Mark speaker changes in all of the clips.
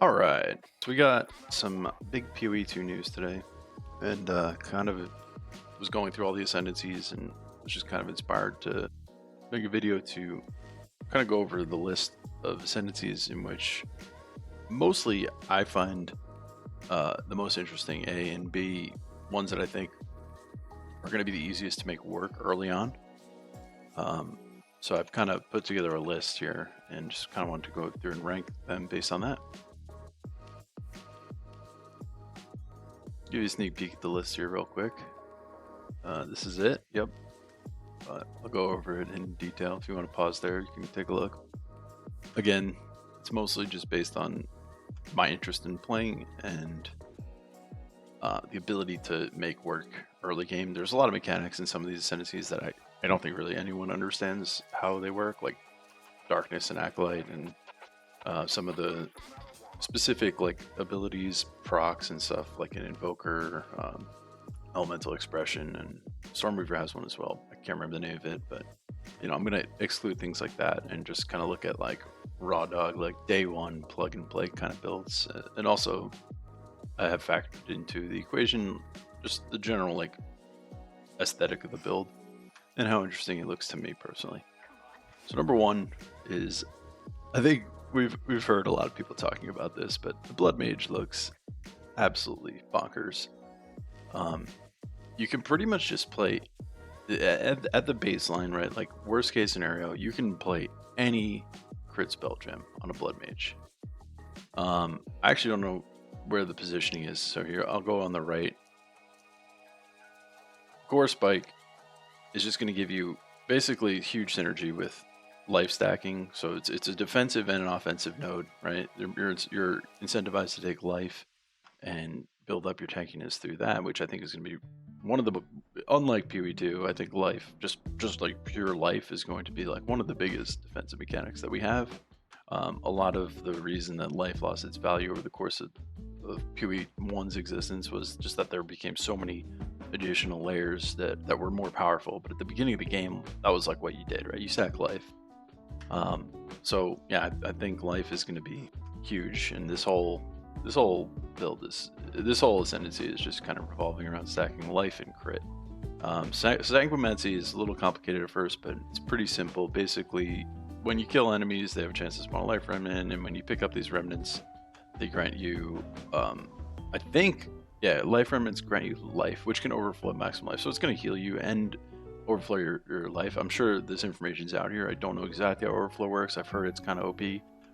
Speaker 1: All right, so we got some big PoE2 news today, and kind of was going through all the ascendancies and was just kind of inspired to make a video to kind of go over the list of ascendancies in which mostly I find the most interesting, A and B, ones that I think are going to be the easiest to make work early on. Um, so I've kind of put together a list here and just kind of wanted to go through and rank them based on that. Give you a sneak peek at the list here real quick. This is it. Yep. I'll go over it in detail. If you want to pause there, you can take a look. Again, it's mostly just based on my interest in playing and the ability to make work early game. There's a lot of mechanics in some of these ascendancies that I don't think really anyone understands how they work, like Darkness and Acolyte and some of the specific like abilities, procs and stuff like an Invoker, Elemental Expression, and Stormweaver has one as well. I can't remember the name of it, but I'm gonna exclude things like that and just kind of look at like raw dog, like day one plug and play kind of builds, and also I have factored into the equation just the general like aesthetic of the build and how interesting it looks to me personally. So number one is, I think we've heard a lot of people talking about this, but the Blood Mage looks absolutely bonkers. You can pretty much just play at the baseline, right? Like worst case scenario, you can play any crit spell gem on a Blood Mage. I actually don't know where the positioning is, so here I'll go on the right. Gore Spike is just going to give you basically huge synergy with life stacking. So it's a defensive and an offensive node, right? You're incentivized to take life and build up your tankiness through that, which I think is going to be one of the, unlike PoE2, I think life, just like pure life, is going to be like one of the biggest defensive mechanics that we have. A lot of the reason that life lost its value over the course of PoE1's existence was just that there became so many additional layers that were more powerful. But at the beginning of the game, that was like what you did, right? You stack life. So yeah, I think life is going to be huge, and this whole build this whole ascendancy is just kind of revolving around stacking life and crit. Sanguimancy is a little complicated at first, but it's pretty simple. Basically, when you kill enemies, they have a chance to spawn a life remnant, and when you pick up these remnants, they grant you, I think, yeah, life remnants grant you life, which can overflow maximum life. So it's going to heal you and overflow your life. I'm sure this information's out here. I don't know exactly how overflow works. I've heard it's kind of OP,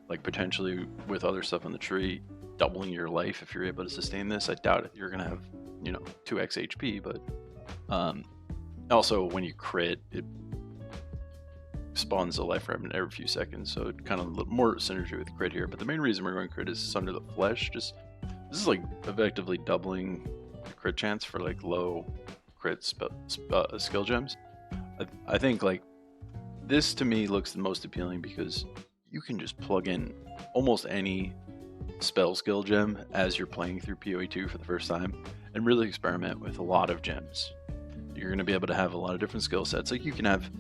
Speaker 1: like potentially with other stuff on the tree, doubling your life if you're able to sustain this. I doubt it. You're going to have, 2x HP, but also when you crit, it spawns a life remnant every few seconds, so it kind of more synergy with crit here. But the main reason we're going crit is Sunder the Flesh. This is like effectively doubling the crit chance for like low crit skill gems. I think like this to me looks the most appealing because you can just plug in almost any spell skill gem as you're playing through PoE2 for the first time and really experiment with a lot of gems. You're going to be able to have a lot of different skill sets. Like you can have,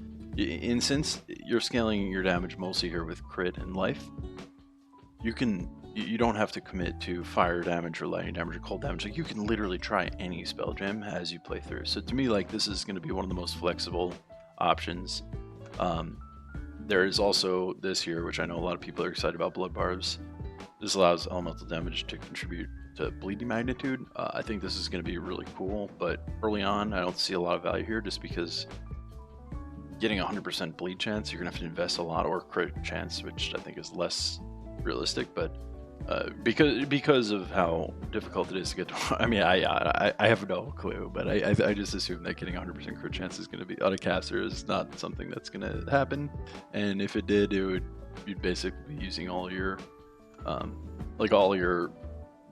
Speaker 1: since you're scaling your damage mostly here with crit and life, you don't have to commit to fire damage or lightning damage or cold damage. Like you can literally try any spell gem as you play through. So to me, like this is going to be one of the most flexible options. There is also this here, which I know a lot of people are excited about, Blood Barbs. This allows elemental damage to contribute to bleeding magnitude. I think this is going to be really cool, but early on, I don't see a lot of value here just because getting 100% bleed chance, you're going to have to invest a lot, or crit chance, which I think is less realistic, but because of how difficult it is to get to, I mean, I have no clue, but I just assume that getting 100% crit chance is going to be on a caster is not something that's going to happen, and if it did, you'd basically be using all your all your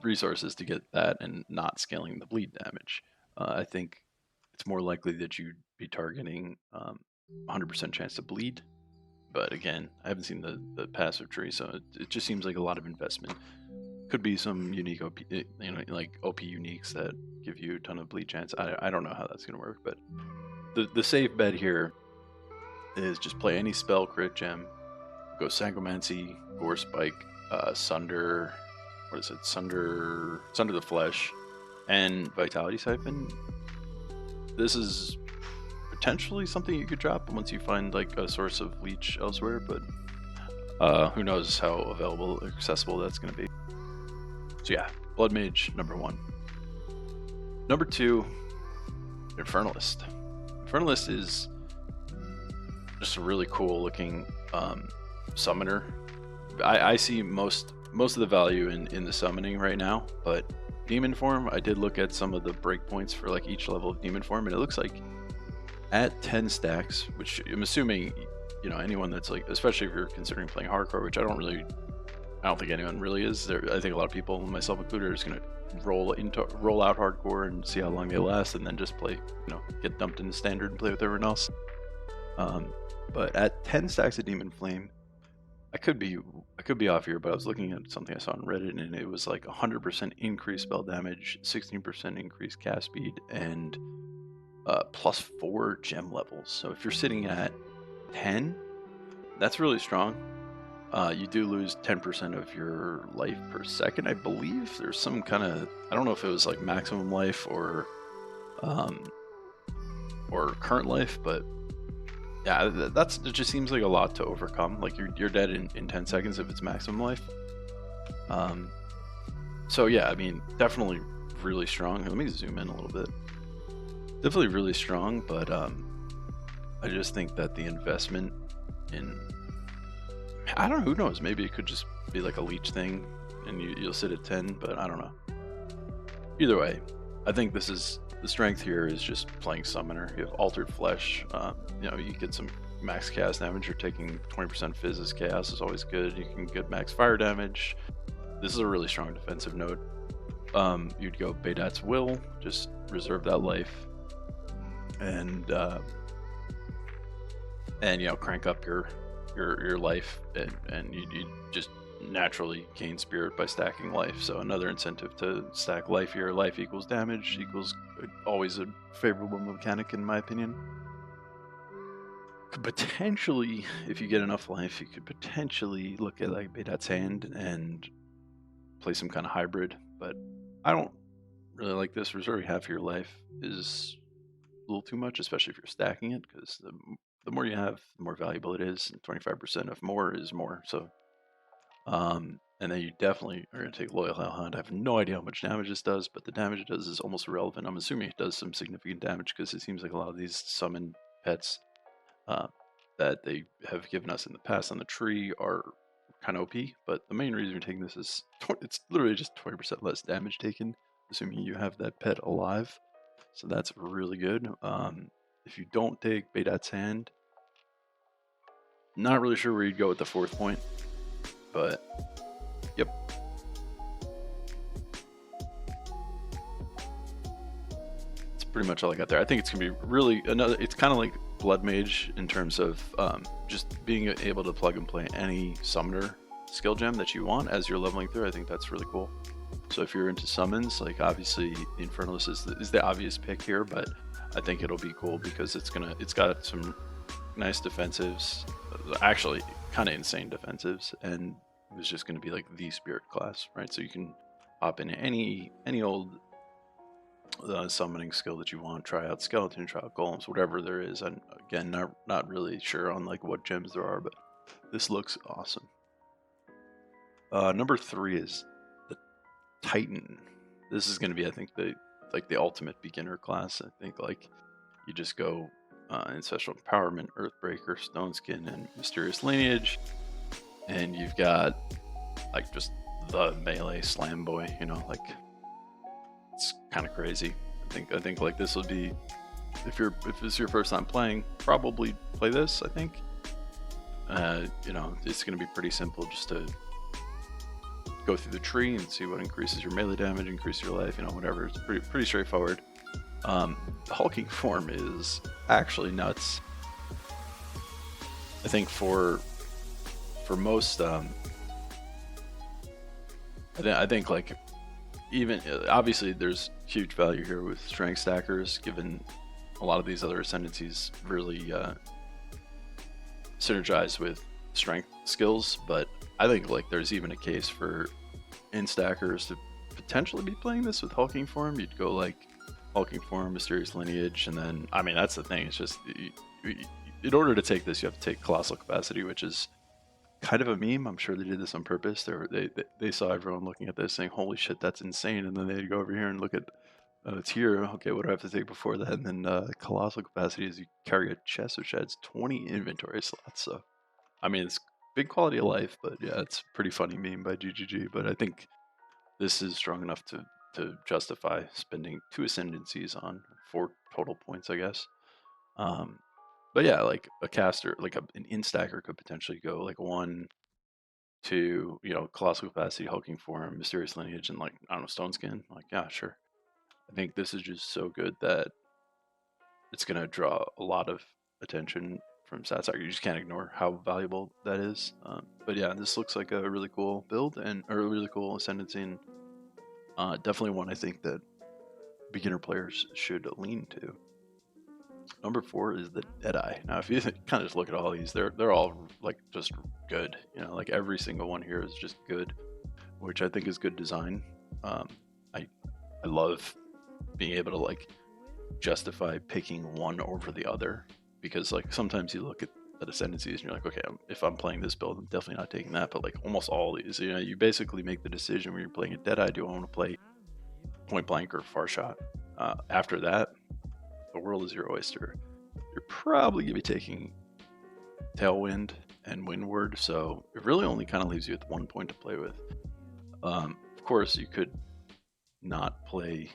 Speaker 1: resources to get that and not scaling the bleed damage. I think it's more likely that you'd be targeting 100% chance to bleed. But again, I haven't seen the passive tree, so it just seems like a lot of investment. Could be some unique OP, like OP uniques that give you a ton of bleed chance. I don't know how that's gonna work, but the safe bet here is just play any spell crit gem, go Sanguimancy, Gore Spike, Sunder, what is it? Sunder the Flesh and Vitality Siphon. This is potentially something you could drop once you find like a source of leech elsewhere, but who knows how available, accessible that's going to be. So yeah, Blood Mage number 1. Number 2, Infernalist. Infernalist is just a really cool looking summoner. I see most of the value in the summoning right now, but demon form, I did look at some of the breakpoints for like each level of demon form, and it looks like at 10 stacks, which I'm assuming, you know, anyone that's like, especially if you're considering playing hardcore, which I don't think anyone really is there. I think a lot of people, myself included, are just gonna roll out hardcore and see how long they last, and then just play, you know, get dumped into standard and play with everyone else. But at 10 stacks of Demon Flame, I could be off here, but I was looking at something I saw on Reddit, and it was like 100% increased spell damage, 16% increased cast speed, and +4 gem levels. So if you're sitting at 10, that's really strong. You do lose 10% of your life per second, I believe. There's some kind of, I don't know if it was like maximum life or current life, but yeah, it just seems like a lot to overcome. Like you're dead in 10 seconds if it's maximum life. So yeah, I mean, definitely really strong. Let me zoom in a little bit. Definitely really strong, but I just think that the investment in, I don't know, who knows, maybe it could just be like a leech thing and you'll sit at 10, but I don't know. Either way, I think this is, the strength here is just playing summoner. You have Altered Flesh, you know, you get some max chaos damage. You're taking 20% fizz as chaos is always good. You can get max fire damage. This is a really strong defensive node. You'd go Bedat's Will, just reserve that life, and you know, crank up your life, and you just naturally gain spirit by stacking life. So another incentive to stack life here. Life equals damage equals always a favorable mechanic in my opinion. Could potentially, if you get enough life, you could potentially look at like Bedat's Hand and play some kind of hybrid, but I don't really like this. Reserving half your life is a little too much, especially if you're stacking it, because the more you have, the more valuable it is, and 25% of more is more. So and then you definitely are going to take Loyal Hellhound. I have no idea how much damage this does, but the damage it does is almost irrelevant. I'm assuming it does some significant damage because it seems like a lot of these summon pets that they have given us in the past on the tree are kind of OP, but the main reason you're taking this is it's literally just 20% less damage taken, assuming you have that pet alive. So that's really good. If you don't take Bedat's Hand, not really sure where you'd go with the 4th point, but yep. That's pretty much all I got there. I think it's gonna be really it's kind of like Blood Mage in terms of just being able to plug and play any summoner skill gem that you want as you're leveling through. I think that's really cool. So if you're into summons, like obviously the Infernalist is the obvious pick here, but I think it'll be cool because it's got some nice defensives, actually kind of insane defensives, and it was just going to be like the spirit class, right? So you can hop into any old summoning skill that you want, try out skeleton, try out golems, whatever there is. And again, not really sure on like what gems there are, but this looks awesome. Number 3 is the Titan. This is going to be, I think, the ultimate beginner class. I think like you just go Ancestral Empowerment, Earthbreaker, Stoneskin, and Mysterious Lineage, and you've got like just the melee slam boy. You know, like it's kind of crazy. I think like this will be, if this is your first time playing, probably play this. I think you know, it's going to be pretty simple, just to go through the tree and see what increases your melee damage, increase your life, you know, whatever. It's pretty straightforward. The hulking form is actually nuts. I think for most I think like, even obviously there's huge value here with strength stackers, given a lot of these other ascendancies really synergize with strength skills, but I think like there's even a case for in stackers to potentially be playing this with Hulking Form. You'd go like Hulking Form, Mysterious Lineage, and then, I mean, that's the thing. It's just, in order to take this, you have to take Colossal Capacity, which is kind of a meme. I'm sure they did this on purpose. They saw everyone looking at this saying, holy shit, that's insane. And then they'd go over here and look at, it's here. Okay, what do I have to take before that? And then Colossal Capacity is you carry a chest which adds 20 inventory slots. So, I mean, it's big quality of life, but yeah, it's a pretty funny meme by GGG. But I think this is strong enough to justify spending 2 Ascendancies on 4 total points, I guess. But yeah, like a caster, like an in-stacker could potentially go like 1, 2, Colossal Capacity, Hulking Form, Mysterious Lineage, and like, I don't know, Stone Skin. Like, yeah, sure. I think this is just so good that it's going to draw a lot of attention from stats. You just can't ignore how valuable that is. But yeah, this looks like a really cool build or a really cool Ascendancy, and definitely one I think that beginner players should lean to. Number 4 is the Deadeye. Now, if you kind of just look at all these, they're all like just good. Like every single one here is just good, which I think is good design. I love being able to like justify picking one over the other, because like sometimes you look at Ascendancies and you're like, okay, if I'm playing this build, I'm definitely not taking that. But like almost all these, you basically make the decision when you're playing a Deadeye: do I want to play Point Blank or Far Shot? After that, the world is your oyster. You're probably going to be taking Tailwind and Windward, so it really only kind of leaves you with 1 point to play with. Of course, you could not play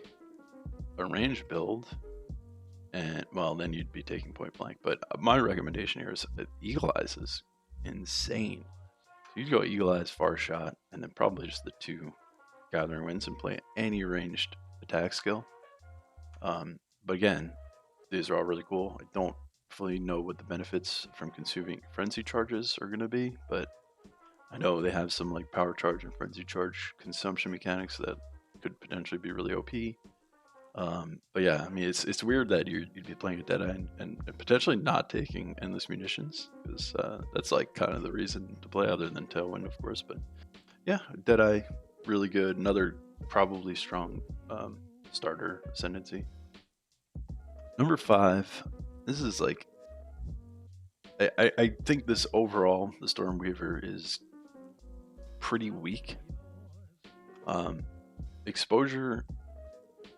Speaker 1: a ranged build, and well, then you'd be taking Point Blank. But my recommendation here is that Eagle Eyes is insane. So you'd go Eagle Eyes, Far Shot, and then probably just the 2 Gathering Winds and play any ranged attack skill. But again, these are all really cool. I don't fully know what the benefits from consuming Frenzy charges are going to be, but I know they have some like Power Charge and Frenzy Charge consumption mechanics that could potentially be really OP. But yeah, I mean, it's weird that you'd be playing a Deadeye and potentially not taking Endless Munitions, because that's like kind of the reason to play, other than Tailwind, of course. But yeah, Deadeye, really good. Another probably strong starter Ascendancy. Number 5, this is like, I think this overall, the Stormweaver is pretty weak. Exposure,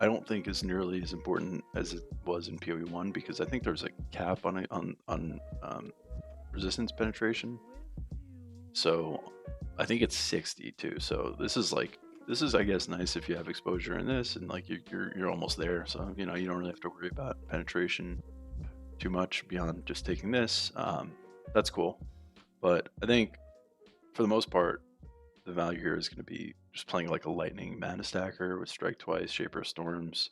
Speaker 1: I don't think is nearly as important as it was in PoE1, because I think there's a cap on resistance penetration. So I think it's 60 too. So this is I guess nice if you have exposure in this, and like you're almost there. So you don't really have to worry about penetration too much beyond just taking this. That's cool. But I think for the most part, the value here is going to be just playing like a lightning mana stacker with Strike Twice, Shaper of Storms,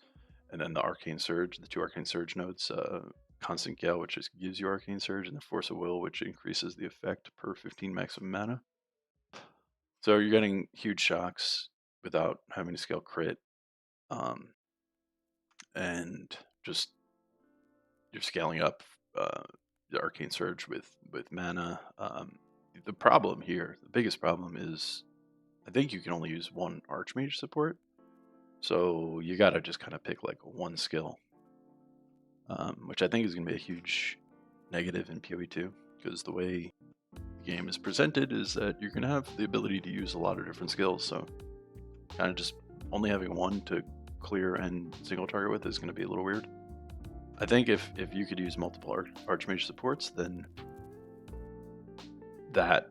Speaker 1: and then the Arcane Surge, the 2 Arcane Surge nodes, Constant Gale, which just gives you Arcane Surge, and the Force of Will, which increases the effect per 15 maximum mana. So you're getting huge shocks without having to scale crit, and just you're scaling up the Arcane Surge with mana. The problem here, the biggest problem is, I think you can only use 1 Archmage support, so you gotta just kind of pick like 1 skill, which I think is going to be a huge negative in PoE2, because the way the game is presented is that you're going to have the ability to use a lot of different skills, so kind of just only having 1 to clear and single target with is going to be a little weird. I think if you could use multiple Archmage supports, then that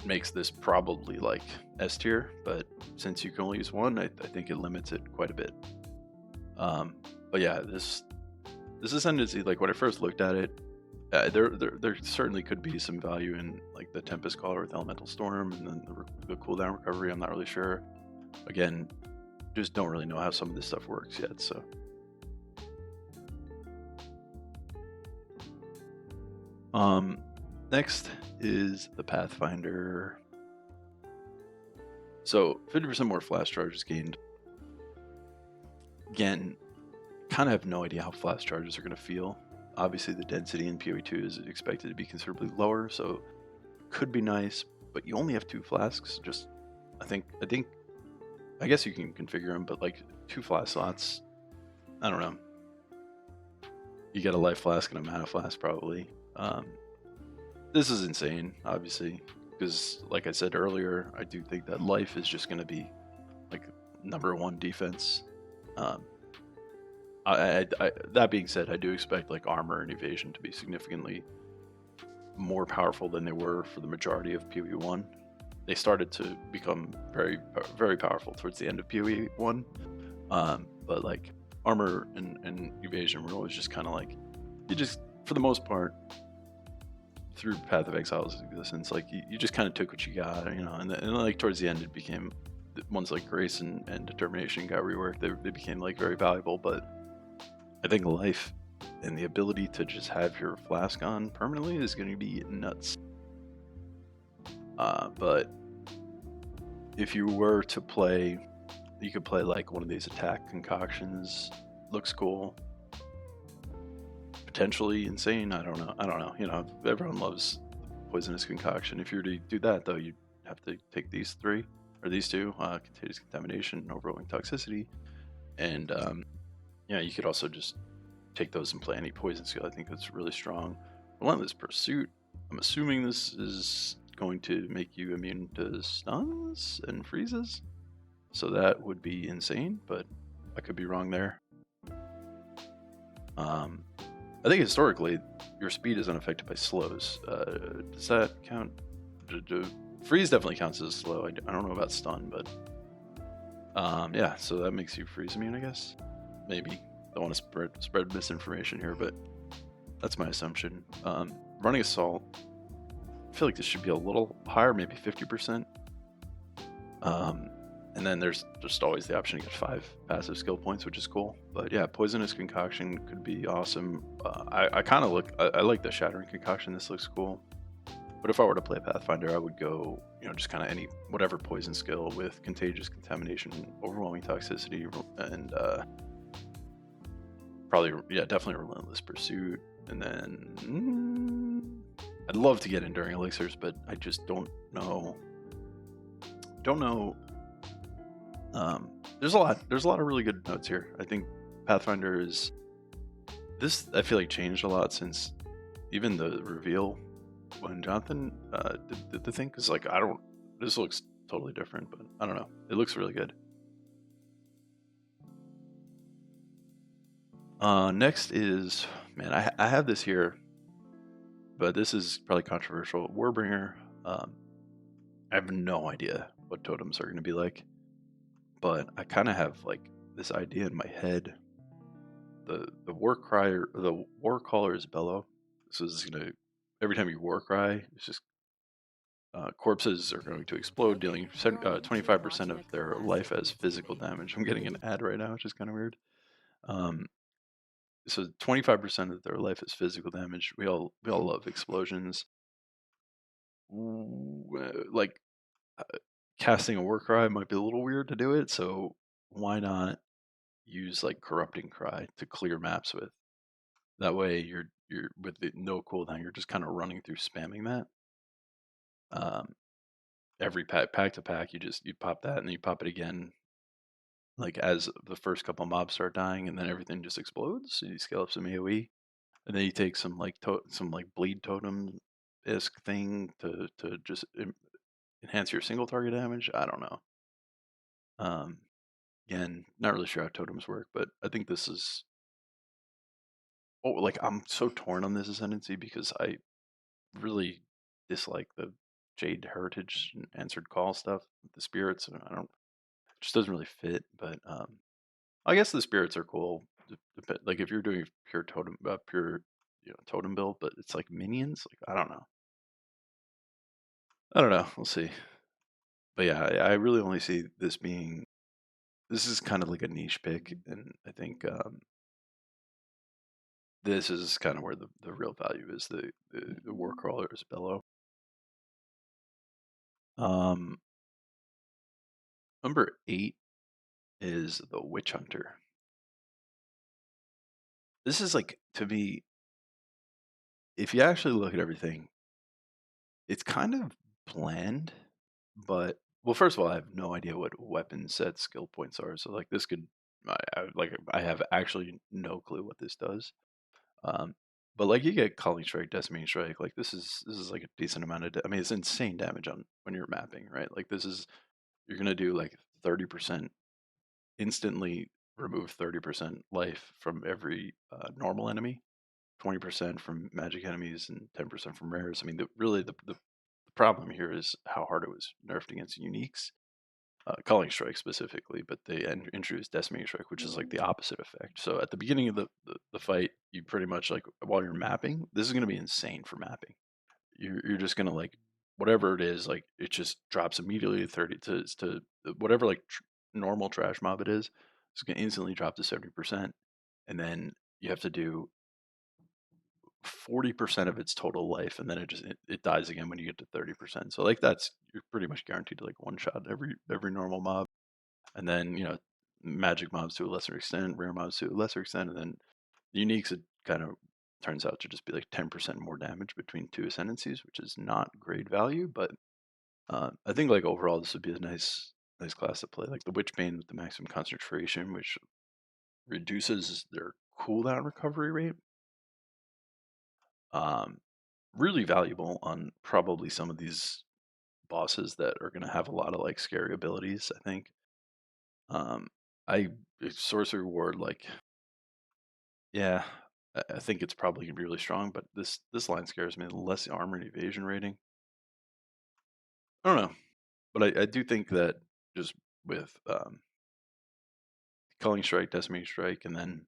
Speaker 1: makes this probably like S tier, but since you can only use 1, I think it limits it quite a bit. But yeah, this Ascendancy, like when I first looked at it, there certainly could be some value in like the Tempest Caller with Elemental Storm, and then the cooldown recovery. I'm not really sure. Again, just don't really know how some of this stuff works yet. So next is the Pathfinder. So 50% more flash charges gained. Again, kind of have no idea how flash charges are going to feel. Obviously, the density in PoE2 is expected to be considerably lower, so could be nice. But you only have 2 flasks. Just I think I guess you can configure them, but like 2 flask slots, I don't know. You get a life flask and a mana flask probably. This is insane, obviously, because like I said earlier, I do think that life is just going to be like #1 defense. That being said, I do expect like armor and evasion to be significantly more powerful than they were for the majority of PoE 1. They started to become very, very powerful towards the end of PoE 1. But like armor and evasion were always just kind of like, you just, for the most part, through Path of Exile's existence, like you just kind of took what you got, you know, and like towards the end it became, ones like Grace and Determination got reworked. They became like very valuable, but I think life and the ability to just have your flask on permanently is going to be nuts. But if you were to play, you could play like one of these attack concoctions. Looks cool. Potentially insane. I don't know. You know, everyone loves poisonous concoction. If you were to do that, though, you'd have to take these 3 or these 2: contagious contamination, overwhelming toxicity, and yeah, you could also just take those and play any poison skill. I think that's really strong. Relentless Pursuit. I'm assuming this is going to make you immune to stuns and freezes, so that would be insane, but I could be wrong there. I think historically your speed is unaffected by slows. Does that count? Freeze definitely counts as slow. I don't know about stun, but yeah, so that makes you freeze immune, I guess. Maybe. Don't want to spread misinformation here, but that's my assumption. Running Assault, I feel like this should be a little higher, maybe 50%. And then there's just always the option to get 5 passive skill points, which is cool. But yeah, Poisonous Concoction could be awesome. I kind of I like the Shattering Concoction. This looks cool. But if I were to play Pathfinder, I would go, you know, just kind of whatever poison skill with Contagious Contamination, Overwhelming Toxicity, and probably, yeah, definitely Relentless Pursuit. And then I'd love to get Enduring Elixirs, but I just don't know. There's a lot of really good notes here. I think Pathfinder is this. I feel like changed a lot since even the reveal when Jonathan did the thing. Because like this looks totally different, but I don't know. It looks really good. Next is, man, I have this here, but this is probably controversial. Warbringer. I have no idea what totems are going to be like, but I kind of have like this idea in my head. The war crier, the war caller's bellow. So this is gonna, every time you war cry, it's just corpses are going to explode, dealing 25% of their life as physical damage. I'm getting an ad right now, which is kind of weird. So 25% of their life is physical damage. We all love explosions. Like casting a war cry might be a little weird to do it, so why not use like corrupting cry to clear maps with? That way you're with no cooldown, you're just kind of running through spamming that. Every pack to pack, you pop that and then you pop it again, like as the first couple mobs start dying, and then everything just explodes. So you scale up some AoE, and then you take some like bleed totem isk thing to just enhance your single target damage. I don't know. Again, not really sure how totems work, but I think this is. Oh, like I'm so torn on this ascendancy because I really dislike the Jade Heritage and Answered Call stuff with the spirits. And I don't, it just doesn't really fit. But I guess the spirits are cool. Like if you're doing pure totem, totem build, but it's like minions. Like I don't know. We'll see. But yeah, I really only see this being. This is kind of like a niche pick, and I think this is kind of where the real value is. The Warcrawler's Bellow. Number 8 is the Witchhunter. This is like, to me, if you actually look at everything, it's kind of bland, but Well, first of all, I have no idea what weapon set skill points are. So like this could, I have actually no clue what this does. Um, but like you get Calling Strike, Decimating Strike. Like this is like a decent amount of. I mean, it's insane damage on when you're mapping, right? Like this is you're gonna do like 30% instantly remove 30% life from every normal enemy, 20% from magic enemies, and 10% from rares. I mean, really the problem here is how hard it was nerfed against uniques, Calling Strike specifically, but they introduced Decimating Strike, which is like the opposite effect. So at the beginning of the fight, you pretty much like while you're mapping, this is going to be insane for mapping. You're just going to like whatever it is, like it just drops immediately to 30 to whatever like normal trash mob it is. It's going to instantly drop to 70%, and then you have to do 40% of its total life, and then it dies again when you get to 30%. So like that's you're pretty much guaranteed to like one shot every normal mob, and then magic mobs to a lesser extent, rare mobs to a lesser extent, and then the uniques it kind of turns out to just be like 10% more damage between two ascendancies, which is not great value, but I think like overall this would be a nice class to play. Like the Witchbane with the maximum concentration, which reduces their cooldown recovery rate. Um, really valuable on probably some of these bosses that are going to have a lot of like scary abilities. I think. Um, I sorcery ward like yeah, I think it's probably gonna be really strong, but this line scares me. The less armor and evasion rating. I don't know, but I do think that just with Culling Strike, Decimating Strike, and then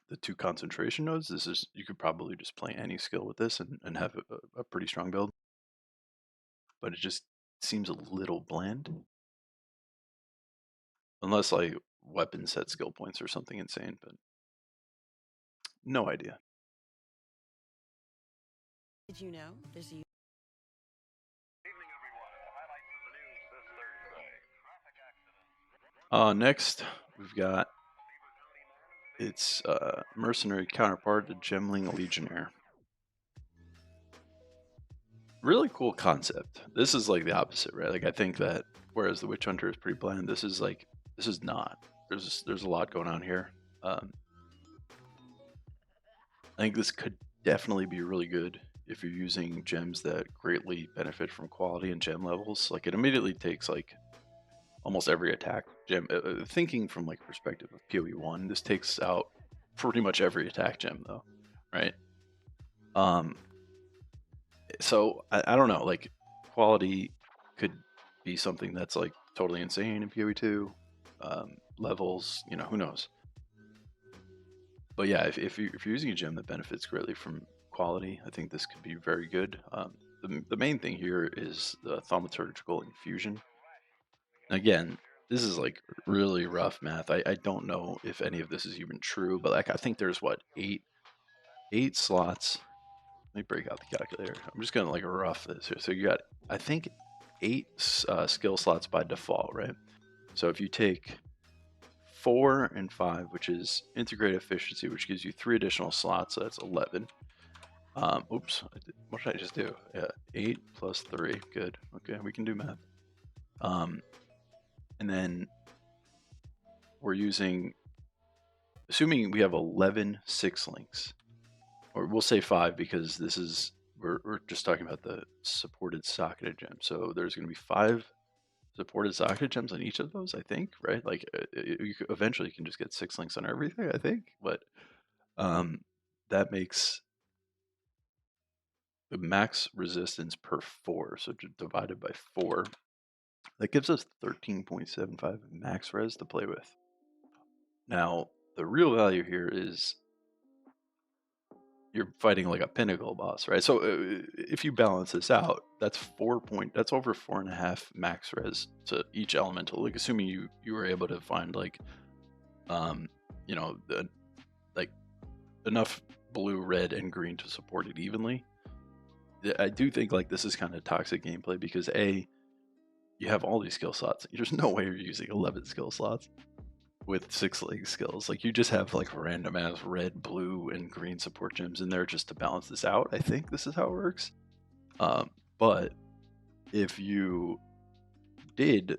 Speaker 1: the two concentration nodes, this is you could probably just play any skill with this and have a pretty strong build. But it just seems a little bland, unless like weapon set skill points or something insane. But no idea.
Speaker 2: Did you know there's a
Speaker 1: Next we've got its mercenary counterpart, the Gemling Legionnaire. Really cool concept. This is like the opposite, right? Like I think that whereas the Witchhunter is pretty bland, this is not. There's a lot going on here. I think this could definitely be really good if you're using gems that greatly benefit from quality and gem levels. Like it immediately takes like almost every attack gem. Thinking from like perspective of PoE1, this takes out pretty much every attack gem though, right? Um, so I don't know, like quality could be something that's like totally insane in PoE2. Levels, who knows? But yeah, if you're using a gem that benefits greatly from quality, I think this could be very good. The main thing here is the thaumaturgical infusion. Again, this is like really rough math. I don't know if any of this is even true, but like I think there's what eight slots. Let me break out the calculator. I'm just gonna like rough this here. So you got I think eight skill slots by default, right? So if you take 4 and 5, which is integrated efficiency, which gives you 3 additional slots, so that's 11. Oops, what did I just do? Yeah, 8 plus 3. Good. Okay, we can do math. And then we're using, assuming we have 11 6 links, or we'll say 5 because this is we're just talking about the supported socketed gems. So there's going to be 5 supported socketed gems on each of those, I think, right? Like eventually you can just get 6 links on everything, I think, but that makes the max resistance per 4, so divided by 4, that gives us 13.75 max res to play with. Now, the real value here is you're fighting like a pinnacle boss, right? So if you balance this out, that's that's over 4.5 max res to each elemental. Like assuming you were able to find like, the like enough blue, red, and green to support it evenly. I do think like this is kind of toxic gameplay because you have all these skill slots. There's no way you're using 11 skill slots with 6 leg skills. Like you just have like random ass red, blue, and green support gems in there just to balance this out. I think this is how it works. But if you did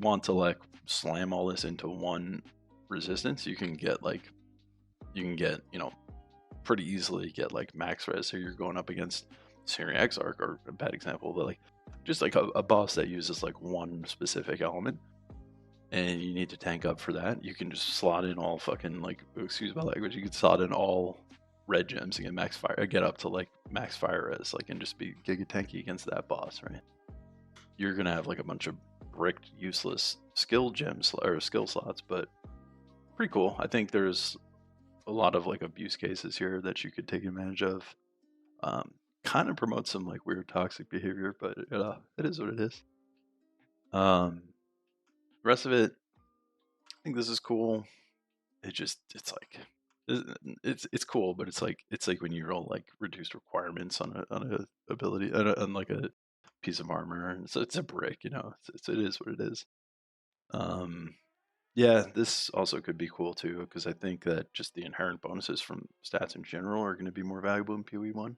Speaker 1: want to like slam all this into one resistance, you can get pretty easily get like max res. So you're going up against Searing Exarch, or a bad example, but like just like a boss that uses like one specific element, and you need to tank up for that. You can just slot in all fucking, like, excuse my language, you can slot in all red gems and get max fire, get up to like max fire res, like, and just be giga tanky against that boss, right? You're gonna have like a bunch of bricked useless skill gems or skill slots, but pretty cool. I think there's a lot of like abuse cases here that you could take advantage of. Kind of promotes some like weird toxic behavior, but it is what it is. The rest of it, I think this is cool. It's like it's cool, but it's like when you roll like reduced requirements on a ability on like a piece of armor, and so it's a brick, you know. It is what it is. Um, yeah, this also could be cool too, because I think that just the inherent bonuses from stats in general are going to be more valuable in PoE 1,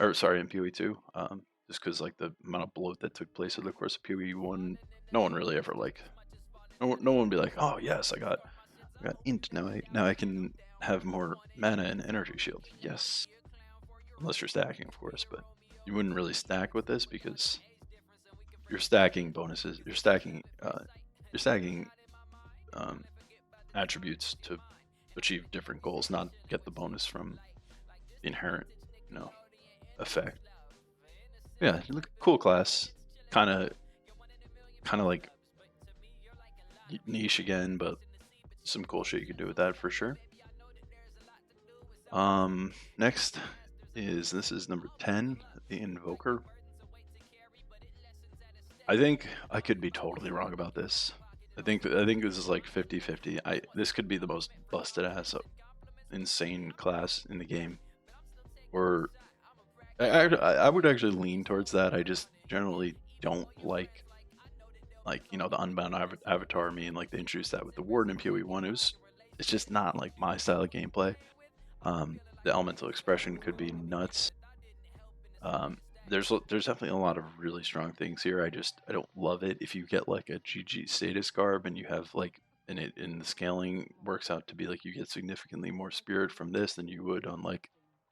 Speaker 1: or sorry, in PoE 2. Just because like the amount of bloat that took place over the course of PoE 1, no one really ever like, no one would be like, oh yes, I got int, now I can have more mana and energy shield. Yes, unless you're stacking, of course, but you wouldn't really stack with this because you're stacking bonuses. You're stacking um, attributes to achieve different goals, not get the bonus from the inherent, you know, effect. Yeah, cool class. Kind of like niche again, but some cool shit you could do with that for sure. Next this is number 10, the Invoker. I think I could be totally wrong about this. I think this is like 50-50. This could be the most busted ass insane class in the game. Or I would actually lean towards that. I just generally don't like the Unbound Avatar. Me, and like they introduced that with the Warden in PoE 1. It's just not like my style of gameplay. The elemental expression could be nuts. There's definitely a lot of really strong things here. I don't love it. If you get like a GG status garb and you have like, and the scaling works out to be like you get significantly more spirit from this than you would on like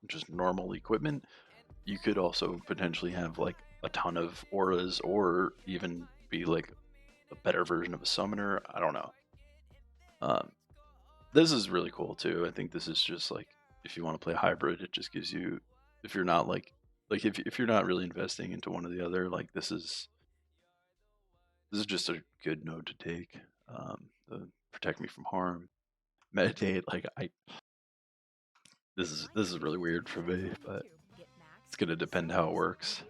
Speaker 1: just normal equipment. You could also potentially have like a ton of auras, or even be like a better version of a summoner. I don't know. Um, this is really cool too. I think this is just like, if you want to play hybrid, it just gives you, if you're not like if you're not really investing into one or the other, like this is just a good node to take. The protect me from harm, meditate. Like this is really weird for me, but it's gonna depend how it works.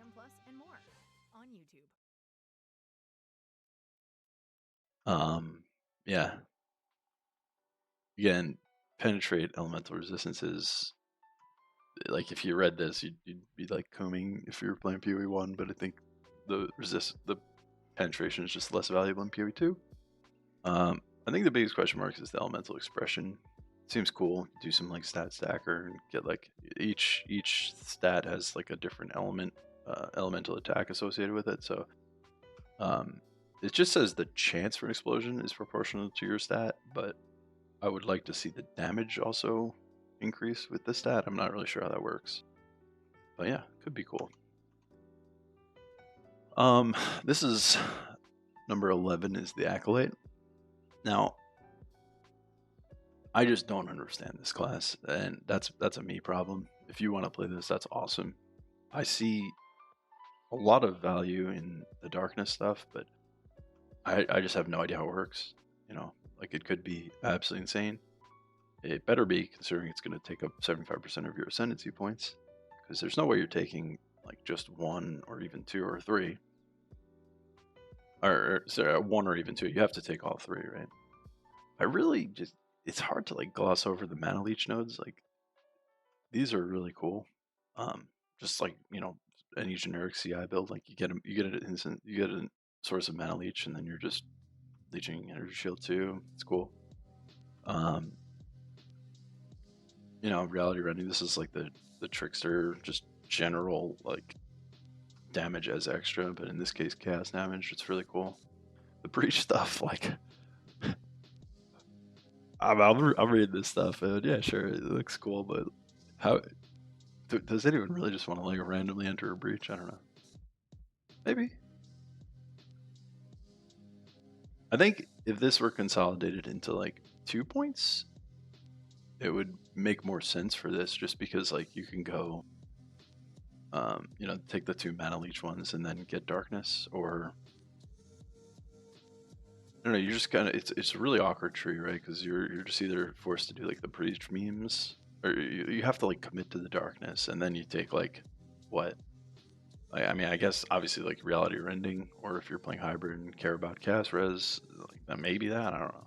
Speaker 1: Yeah. Again, penetrate elemental resistances. Like if you read this, you'd be like combing if you were playing PoE 1, but I think the penetration is just less valuable in PoE 2. I think the biggest question mark is the elemental expression. Seems cool. Do some like stat stacker and get like each stat has like a different elemental attack associated with it. So it just says the chance for an explosion is proportional to your stat, but I would like to see the damage also increase with the stat. I'm not really sure how that works, but yeah, could be cool. This is number 11 is the Acolyte. Now, I just don't understand this class, and that's a me problem. If you want to play this, that's awesome. I see a lot of value in the darkness stuff, but I just have no idea how it works. You know, like it could be absolutely insane. It better be, considering it's going to take up 75% of your ascendancy points, because there's no way you're taking like just one or even two or three, or sorry, one or even two. You have to take all three, right? I really just, it's hard to like gloss over the mana leech nodes. Like these are really cool. Just like, you know, any generic CI build, like you get an instant, you get a source of mana leech, and then you're just leeching energy shield too. It's cool. You know, reality rending. This is like the trickster, just general like damage as extra, but in this case, chaos damage. It's really cool. The breach stuff, like, I'll read this stuff, and yeah, sure, it looks cool, but how does anyone really just want to like randomly enter a breach? I don't know. Maybe. I think if this were consolidated into like 2 points, it would make more sense for this, just because like you can go, take the 2 mana leech ones and then get darkness, or I don't know. You just kind of it's a really awkward tree, right? Because you're just either forced to do like the breach memes, or you have to like commit to the darkness, and then you take like what? I mean, I guess obviously like reality rending, or if you're playing hybrid and care about cast res, like that maybe that, I don't know.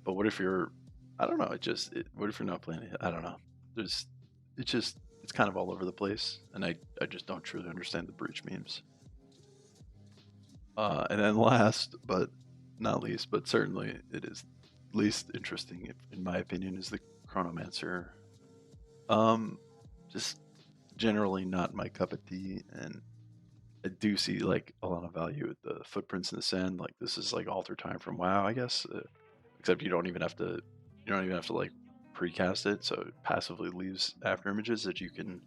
Speaker 1: But what if you're, I don't know. What if you're not playing it? I don't know. It's kind of all over the place, and I just don't truly understand the breach memes. And then last but not least, but certainly it is least interesting, in my opinion, is the Chronomancer. Just generally not my cup of tea, and I do see like a lot of value with the footprints in the sand. Like this is like alter time from WoW, I guess, except you don't even have to like precast it, so it passively leaves after images that you can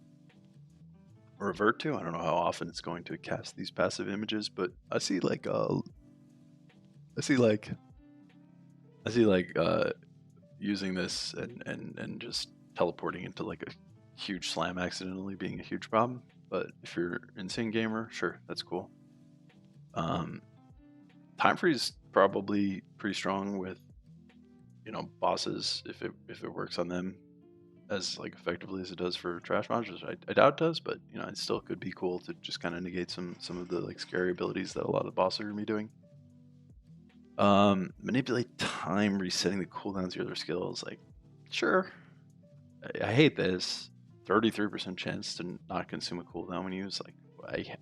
Speaker 1: revert to. I don't know how often it's going to cast these passive images, but I see like using this and just teleporting into like a huge slam accidentally being a huge problem. But if you're an insane gamer, sure, that's cool. Time freeze probably pretty strong with bosses if it works on them as like effectively as it does for trash monsters. I doubt it does, but it still could be cool to just kind of negate some of the like scary abilities that a lot of bosses are gonna be doing. Manipulate time, resetting the cooldowns of your other skills. Like, sure. I hate this. 33% chance to not consume a cooldown when used. Like,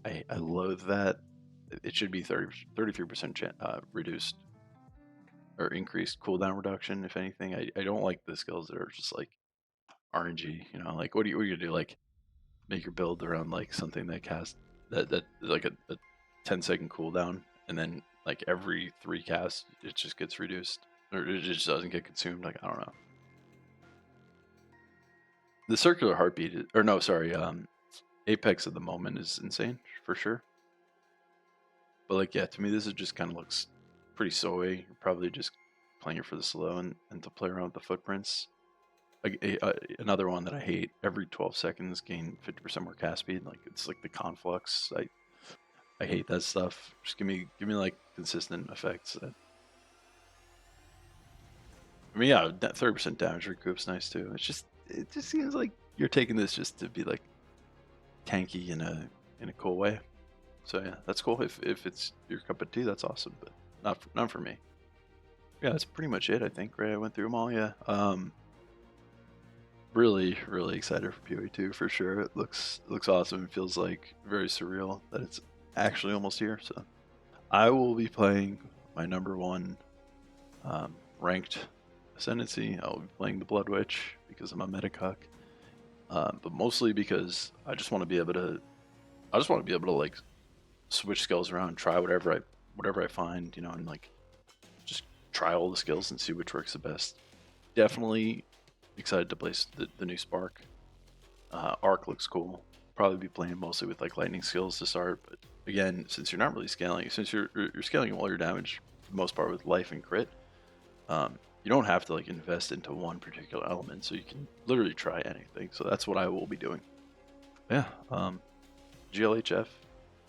Speaker 1: I loathe that. It should be 33% reduced or increased cooldown reduction, if anything. I don't like the skills that are just like RNG. Like what are you gonna do? Like make your build around like something that casts that like a 10-second cooldown, and then like every 3 casts it just gets reduced, or it just doesn't get consumed. Like, I don't know. The circular heartbeat, or no, sorry, Apex at the moment is insane for sure. But like, yeah, to me this is just kind of looks pretty soy. You're probably just playing it for the slow and to play around with the footprints. Like another one that I hate. Every 12 seconds, gain 50% more cast speed. Like it's like the conflux. I hate that stuff. Just give me like consistent effects. I mean, yeah, 30% damage recoup's nice too. It just seems like you're taking this just to be like tanky in a cool way. So yeah, that's cool. If it's your cup of tea, that's awesome. But not for me. Yeah, that's pretty much it. I think. Right, I went through them all. Yeah. Really excited for PoE2 for sure. It looks awesome. It feels like very surreal that it's actually almost here. So I will be playing my number 1 ranked Ascendancy. I'll be playing the Blood Witch because I'm a metacuck, but mostly because I just want to be able to like switch skills around, try whatever I find, and like just try all the skills and see which works the best. Definitely excited to play the new Spark. Arc looks cool. Probably be playing mostly with like lightning skills to start, but again, since you're not really scaling, since you're scaling all your damage for the most part with life and crit, you don't have to like invest into one particular element, so you can literally try anything. So that's what I will be doing. Yeah, GLHF